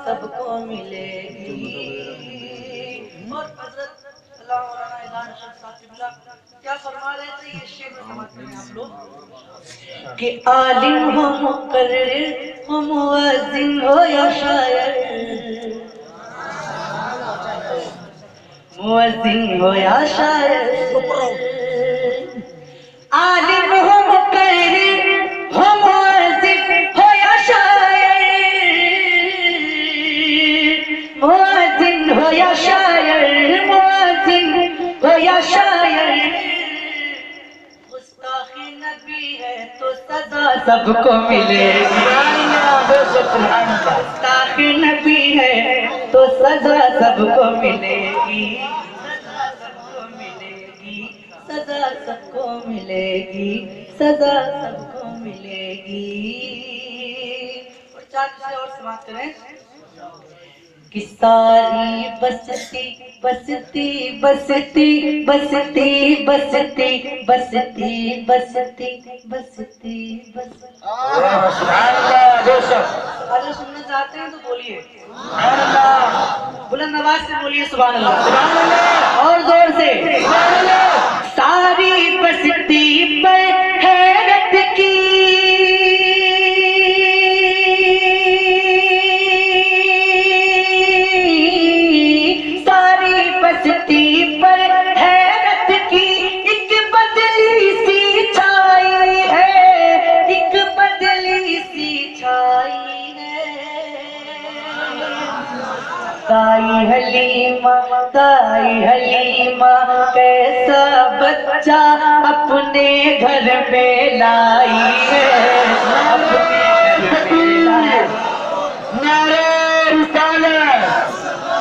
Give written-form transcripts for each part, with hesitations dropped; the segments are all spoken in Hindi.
सबको मिलेगी। और हजरत क्या फरमा रहे थे, ये शेर में समाते हैं आप लोग कि आलिम हो, मुकर्रिर हो, मुअज्जिन हो या शायर, मुअज्जिन हो या शायर, आलिम हो, मुकर्रिर हो, मुअज्जिन हो या शायर, मुअज्जिन हो या शायर, मुअज्जिन हो या शायर, गुस्ताखी नबी है तो सजा सबको मिलेगी। गुस्ताखी नबी है तो सजा सबको मिलेगी, सजा सबको मिलेगी, सजा सबको मिलेगी, सजा सबको मिलेगी। और चार से और समाप्त करें कि सारी बसती बसती बसती बसती बसती बसती बसती बसती बसती। अगर सुनना चाहते हैं तो बोलिए बुलंद आवाज से बोलिए सुभान अल्लाह, और जोर से। सारी बसती पर हैरत की, बसती पर हैरत की एक बदली सी छाई है, एक बदली सी छाई है। दाई हलीमा, दाई हलीमा कैसा बच्चा अपने घर में लाई है, अपने घर में लाई। नारे रिसालत,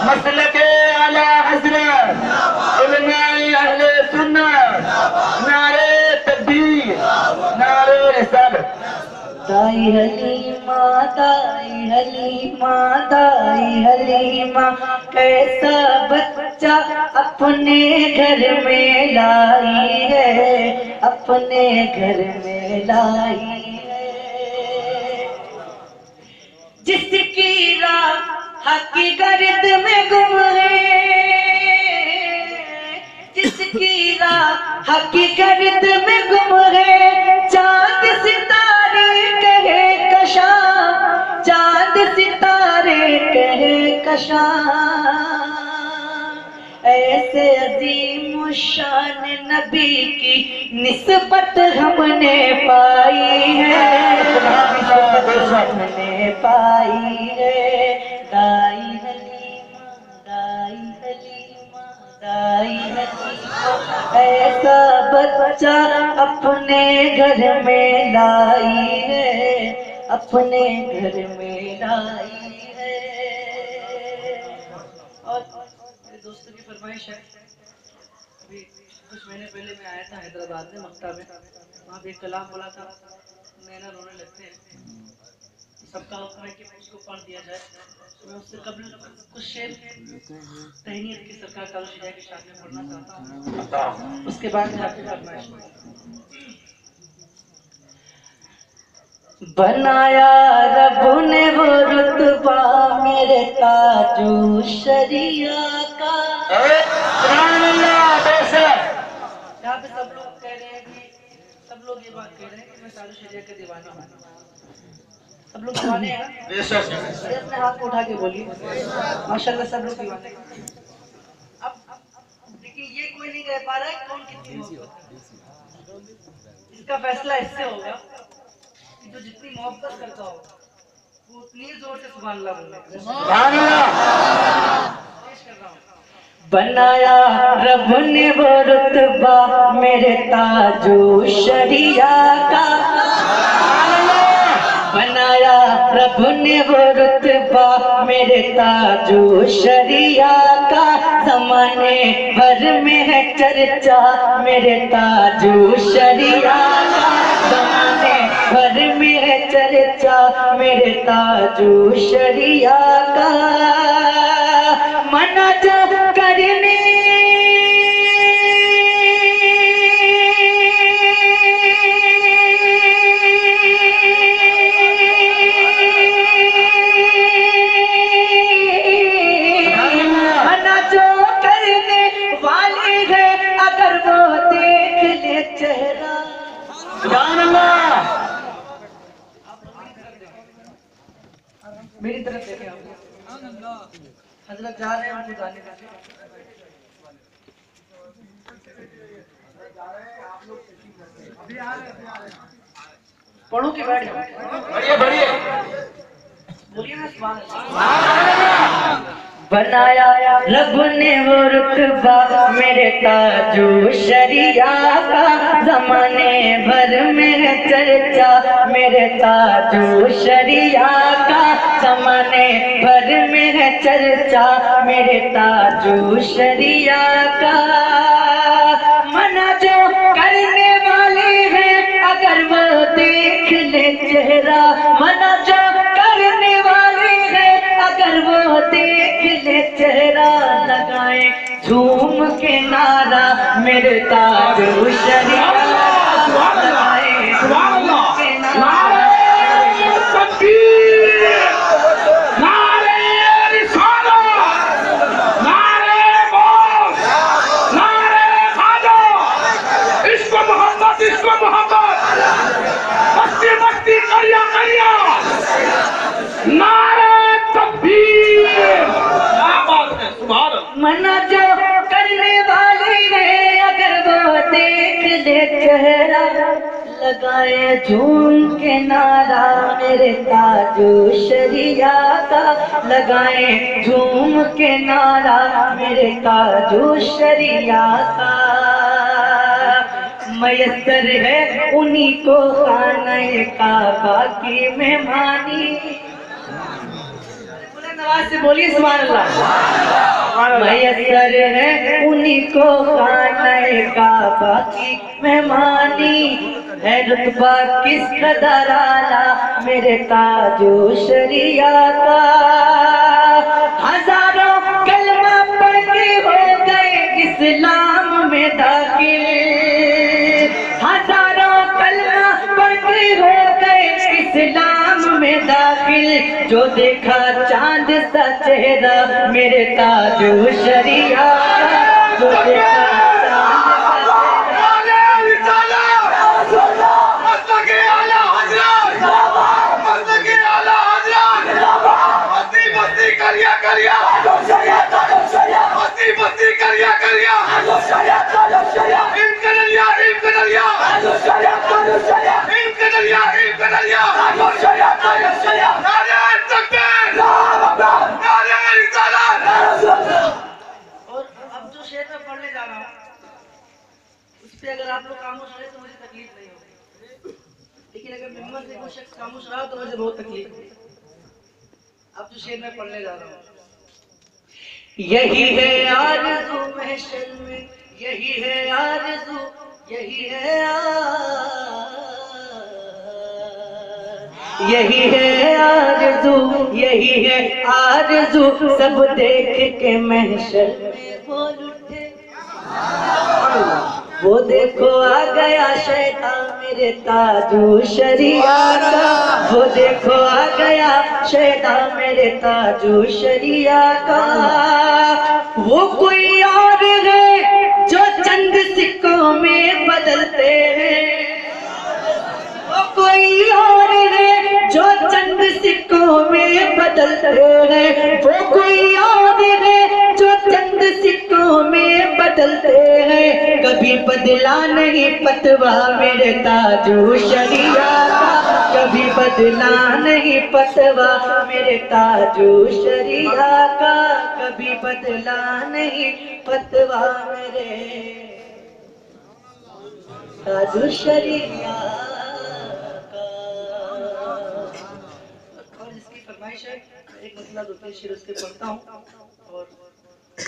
मसलके आला हज़रत, उलमाए अहले सुन्नत, नारे तकबीर, नारे रिसालत। दाई हलीमा, दाई हलीमा, दाई हलीमा कैसा बच्चा अपने घर में लाई है, अपने घर में लाई है। जिसकी राह की गर्द में गुम है, जिसकी राह की गर्द में गुम है, चांद सितारे कहे कशा, चांद सितारे कहे कशा। ऐसे अजीम शान नबी की निस्बत हमने पाई है, हमने पाई है। दाई हलीमा, दाई हलीमा, दाई हलीमा ऐसा बच्चा अपने घर में लाई है, अपने घर में लाई है। और मेरे दोस्तों की फरमाइश है, अभी कुछ महीने पहले मैं आया था हैदराबाद में, मक्का में, वहाँ पे एक कलाम बोला था, नैना रोने लगते हैं। सबका हुक्म है कि उसको पढ़ दिया जाए। मैं उससे कबल कुछ शेर तहनीत की सरकार कालूशिया की शान में पढ़ना चाहता हूँ, उसके बाद में आपकी फरमाइश। बनाया रब ने वो रुतबा मेरे ताजो शरिया का। यहाँ पे सब लोग कह रहे हैं कि, सब लोग ये बात कह रहे हैं कि मैं ताजो शरिया के दीवाना हूँ। सब लोग दीवाने हैं ना? अपने हाथ को उठा के बोलिए माशाल्लाह, सब लोग दीवाने हैं। अब देखिए, ये कोई नहीं कह पा रहा है कौन कितनी मोहब्बत है। इसका फैसला इससे होगा कि जो जितनी मोहब्बत करता हो वो उतनी जोर से सुभान अल्लाह बोले। बनाया रब ने वो रुतबा मेरे ताजो शरिया का, बनाया रब ने वो रुतबा मेरे ताजो शरिया का। ज़माने भर में है चर्चा मेरे ताजो शरिया का, ज़माने भर में है चर्चा मेरे ताजो शरिया का। मना जो करने देखें आप। हजरत जा रहे हैं, उनको जाने दीजिए। पढ़ो कि बैठ जाओ? बढ़िया बढ़िया बोलिए ना सुभान अल्लाह। बनाया रब ने वो रुतबा मेरे ताजो शरिया का, जमाने भर में चर्चा मेरे ताजो शरिया का, जमाने भर में चर्चा मेरे ताजो शरिया का। मना जो करने वाले हैं अगर वो देख ले चेहरा, मना जो करने वाले हैं अगर वो देख ले चेहरा, लगाए झूम के नारा मेरे ताजो शरिया, लगाए झूम के नारा। मना जो करने वाले हैं अगर वो देख ले चेहरा, लगाए झूम के नारा मेरे ताजो शरिया का, लगाए झूम के नारा मेरे ताजो शरिया का। मयस्सर है उन्हीं को खाने काबा की मेहमानी। आवाज से बोलिए सुभान अल्लाह। मयस्सर है उन्हीं को खाने काबा की मेहमानी, है रुतबा किस कदर आला मेरे ताजो शरिया का। हजारों कलमा पढ़ के हो गए इस्लाम में दाखिल, हजारों कलमा पढ़ के हो गए इस्लाम में दाखिल, जो देखा चांद सा चेहरा मेरे ताजो शरिया का, जो देखा अगर आप लोग खामोश रहे तो मुझे तकलीफ नहीं होगी, लेकिन अगर मेंबर से कोई शख्स खामोश रहा तो मुझे बहुत तकलीफ होगी। अब जो शेर मैं पढ़ने जा रहा हूँ, यही है आरज़ू महशर में, यही है आरज़ू, यही है यही है आरज़ू, यही है आरज़ू, सब देख के महशर में बोल उठे, वो देखो आ गया शैतान मेरे ताजो शरिया का, वो देखो आ गया शैतान मेरे ताजो शरिया का। वो कोई और है जो चंद सिक्कों में बदलते हैं, वो कोई और है जो चंद सिक्कों में बदलते हैं, वो कोई और है जो चंद सिक्कों में बदलते हैं। कभी बदला नहीं पतवा मेरे ताजो शरिया का, कभी बदला नहीं पतवा मेरे ताजो शरिया का, कभी बदला नहीं पतवा मेरे ताजो शरिया का। और इसकी फरमाइश है, एक मसला होता है शेर उसके पढ़ता हूँ, और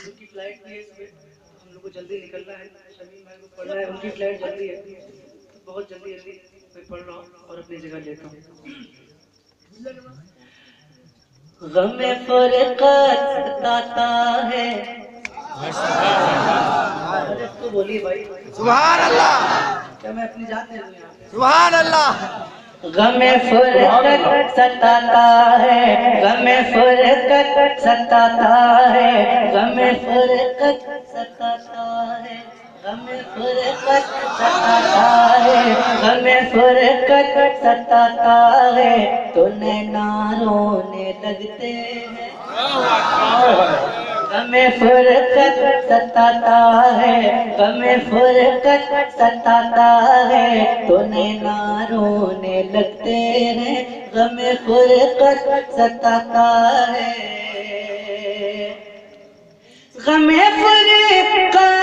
उनकी फ्लाइट भी है इसमें, हम लोग को जल्दी निकलना है, शमीम भाई को पढ़ना है, उनकी फ्लाइट जल्दी है, बहुत जल्दी मैं पढ़ रहा हूँ और अपनी जगह लेता हूँ। गमे फुरक़त सताता है, तो बोलिए भाई सुभान अल्लाह, क्या मैं अपनी जान दे दूँ यहाँ पे? सुभान अल्लाह। गमे फुरक़त सताता है, गमे फुरक़त सताता है, गमे फुरक़त सताता है, हमें फुरकत सताता है, हमें फुरकत सताता है, तो नैना रोने लगते हैं। हमें फुरकत सताता है, हमें फुरकत सताता है, तो नैना रोने लगते हैं। हमें फुरकत सताता है, हमें फुरकत।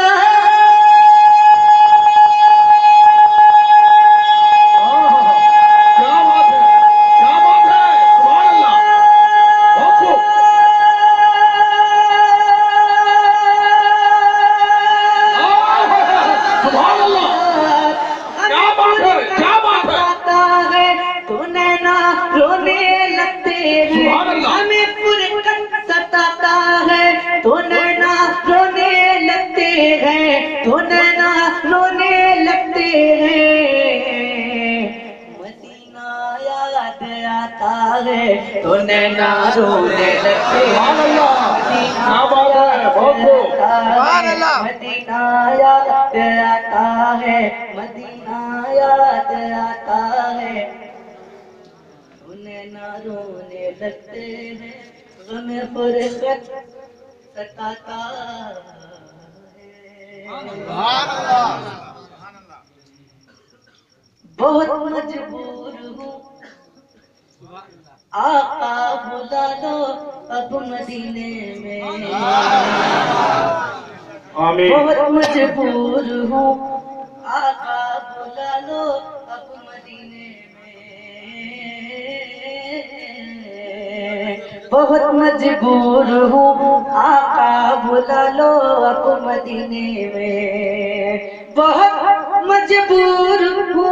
तो नैना रोने लगते हैं, मदीना याद आता है, मदीना याद आता है, तो नैना रोने लगते हैं। हमें फुरकत सताता है, बहुत मजबूर हूँ, आका बुला लो अब मदीने में। बहुत मजबूर हूँ, आका बुला लो अब मदीने में। बहुत मजबूर हूँ, आका बुला लो अब मदीने में। बहुत मजबूर हूँ,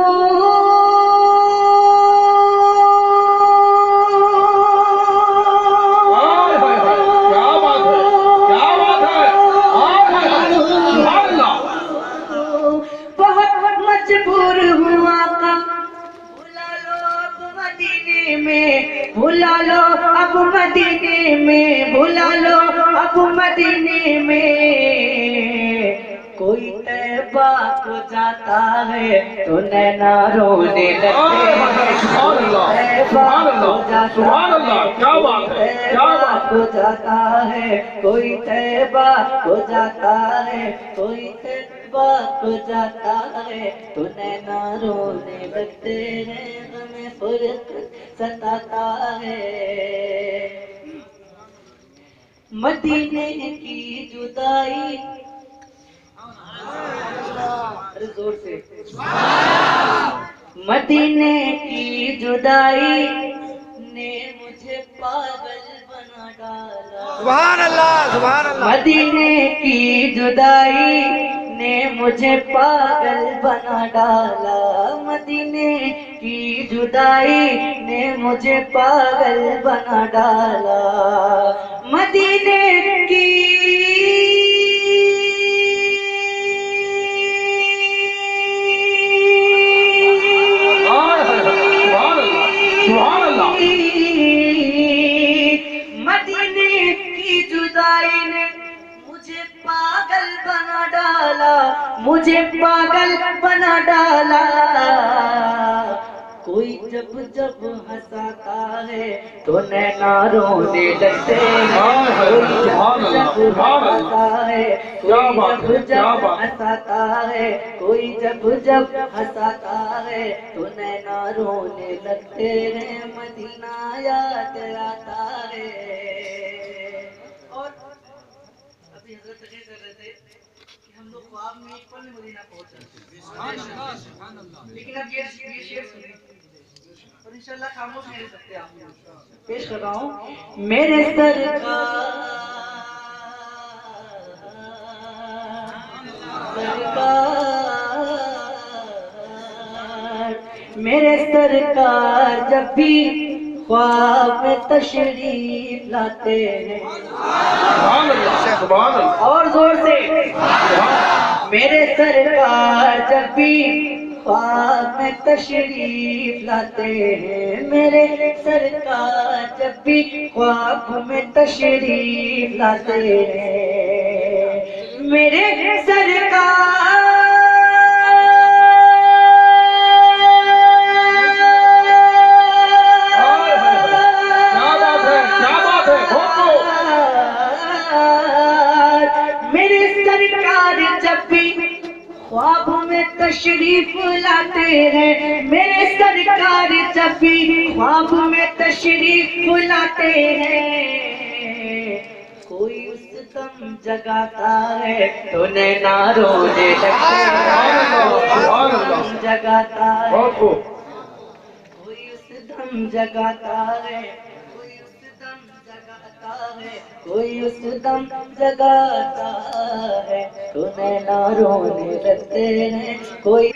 भुला लो अब मदीने में, भुला लो अब मदीने में। कोई तैबा को जाता है तो नैना रोने लगते हैं। तैबा को जाता है, कोई तैबा को जाता है, कोई तैबा को जाता है, तो नैना रोने लगते हैं। हमें फुरकत सताता है, मदीने की जुदाई। जोर से, मदीने की जुदाई ने मुझे पागल बना डाला। सुभान अल्लाह, सुभान अल्लाह। मदीने की जुदाई ने मुझे पागल बना डाला। मदीने की जुदाई ने मुझे पागल बना डाला। मदीने की जुदाई ने मुझे पागल बना डाला, मुझे पागल बना डाला। कोई जब जब हंसाता है तो नैना रोने लगते हैं। कोई जब जब हंसाता है, कोई जब जब हंसाता है, कोई जब जब हंसाता है, तो नैना रोने लगते हैं। मदीना याद आता है। और अभी हजरत तकरीर कर रहे थे कि हम लोग ख्वाब में एक पल में मदीना पहुंच जाते हैं, लेकिन अब ये शेर सुनिए और इंशाल्लाह खामोश नहीं रह सकते आप। पेश कर रहा हूँ। मेरे सरकार जब भी ख्वाब में तशरीफ लाते हैं, और जोर से, मेरे सरकार जब भी ख्वाब में तशरीफ लाते हैं, मेरे सरकार जब भी ख्वाब में तशरीफ लाते हैं, मेरे सरकार तशरीफ लाते हैं, मेरे सरकार जब भी ख्वाब में तशरीफ लाते हैं, कोई उस दम जगाता है तो नैना रोने लगते हैं, जगाता है कोई उस दम जगाता है, कोई उस दम जगाता है, कोई उस दम जगाता है तो नैना रोने लगते हैं, कोई